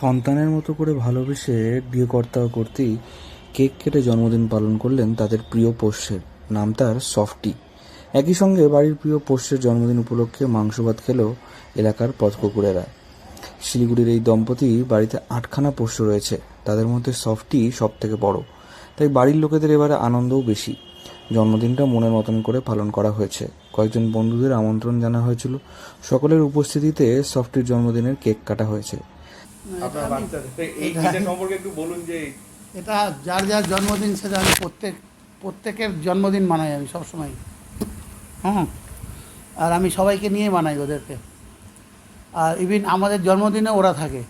সন্তানের মতো করে ভালোবেসে গৃহকর্তা ও কর্ত্রী কেক কেটে জন্মদিন পালন করলেন তাদের প্রিয় পোষ্যের। নাম তার সফটি। একই সঙ্গে বাড়ির প্রিয় পোষ্যের জন্মদিন উপলক্ষে মাংস ভাত খেল এলাকার পথকুকুরেরা। শিলিগুড়ির এই দম্পতি বাড়িতে 8খানা পোষ্য রয়েছে, তাদের মধ্যে সফটি সব থেকে বড়, তাই বাড়ির লোকেদের এবারে আনন্দও বেশি। জন্মদিনটা মনের মতন করে পালন করা হয়েছে। কয়েকজন বন্ধুদের আমন্ত্রণ জানা হয়েছিল। সকলের উপস্থিতিতে সফটির জন্মদিনের কেক কাটা হয়েছে। আপনার বাচ্চাদের এইটা সম্পর্কে একটু বলুন যে এটা যার যার জন্মদিন সেটা আমি প্রত্যেকের জন্মদিন মানাই আমি সবসময়। আর আমি সবাইকে নিয়ে মানাই ওদেরকে। আর ইভিন আমাদের জন্মদিনে ওরা থাকে,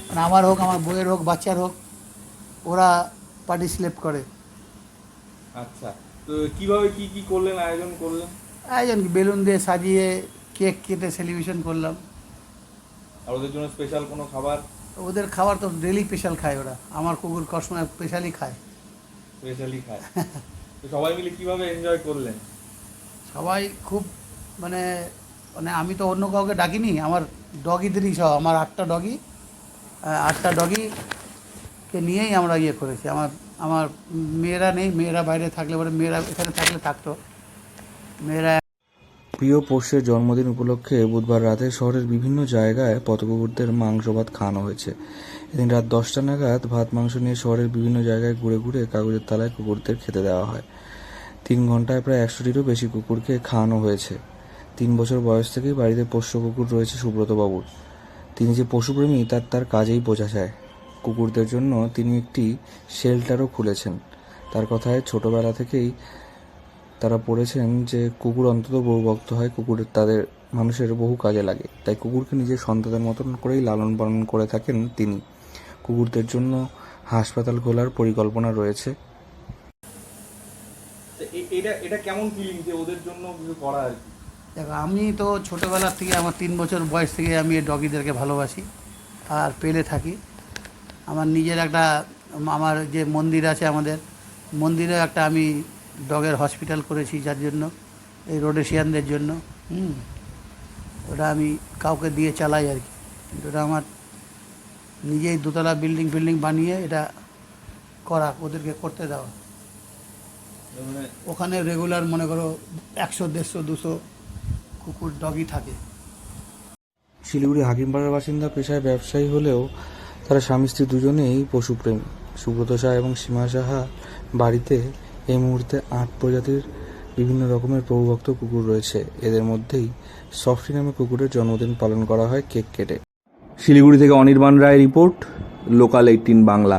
মানে আমার হোক, আমার বইয়ের হোক, বাচ্চার হোক, ওরা পার্টিসিপেট করে। আচ্ছা, তো কিভাবে কি করলেন, আয়োজন করলেন? একজন বেলুন দিয়ে সাজিয়ে কেক কেটে সেলিব্রেশন করলাম। আর ওদের জন্য স্পেশাল কোনো খাবার? ওদের খাবার তো ডেলি স্পেশাল খায় ওরা। আমার কুকুর কসময় স্পেশালি খায়। তো সবাই মিলে কিভাবে এনজয় করলেন? সবাই খুব মানে মানে আমি তো অন্য কাউকে ডাকিনি, আমার ডগিদেরই সব, আমার 8টা ডগিকে নিয়েই আমরা ইয়ে করেছি। আমার মেয়েরা নেই, মেয়েরা বাইরে থাকলে পরে, মেয়েরা এখানে থাকলে থাকতো মেয়েরা। প্রিয় পোষ্যের জন্মদিন উপলক্ষে বুধবার রাতে শহরের বিভিন্ন জায়গায় পথকুকুরদের মাংস ভাত খাওয়ানো হয়েছে। এদিন রাত 10টা নাগাদ ভাত মাংস নিয়ে শহরের বিভিন্ন জায়গায় ঘুরে ঘুরে কাগজের তালায় কুকুরদের খেতে দেওয়া হয়। 3 ঘন্টায় প্রায় 100টিরও বেশি কুকুরকে খাওয়ানো হয়েছে। 3 বছর বয়স থেকেই বাড়িতে পোষ্য কুকুর রয়েছে সুব্রতবাবুর। তিনি যে পশুপ্রেমী তার কাজেই বোঝা যায়। কুকুরদের জন্য তিনি একটি শেল্টারও খুলেছেন। তার কথায় ছোটবেলা থেকেই তারা পড়েছেন যে কুকুর অন্তত বহুভক্ত হয়, কুকুরের তাদের মানুষের বহু কাজে লাগে, তাই কুকুরকে নিজের সন্তানের মতন করেই লালন পালন করে থাকেন তিনি। কুকুরদের জন্য হাসপাতাল খোলার পরিকল্পনা রয়েছে। এটা কেমন ফিলিং যে ওদের জন্য কিছু করা আর কি? দেখো, আমি তো ছোটোবেলার থেকে, আমার 3 বছর বয়স থেকে আমি এই ডগিদেরকে ভালোবাসি আর পেলে থাকি। আমার নিজের একটা, আমার যে মন্দির আছে, আমাদের মন্দিরে একটা আমি ডগের হসপিটাল করেছি, যার জন্য এই রোডেশিয়ানদের জন্য। ওটা আমি কাউকে দিয়ে চালাই আর কি। কিন্তু ওটা আমার নিজেই 2তলা বিল্ডিং বানিয়ে এটা করা, ওদেরকে করতে দেওয়া। ওখানে রেগুলার মনে করো 100, 150, 200 কুকুর ডগি থাকে। শিলিগুড়ি হাকিমপাড়ার বাসিন্দা পেশায় ব্যবসায়ী হলেও তারা স্বামী স্ত্রী দুজনেই পশুপ্রেমী। সুব্রত সাহা এবং সীমা সাহা বাড়িতে এই মুহূর্তে 8 প্রজাতির বিভিন্ন রকমের প্রভুভক্ত কুকুর রয়েছে। এদের মধ্যেই সফটি নামে কুকুরের জন্মদিন পালন করা হয় কেক কেটে। শিলিগুড়ি থেকে অনির্বাণ রায় রিপোর্ট, লোকাল 18 বাংলা।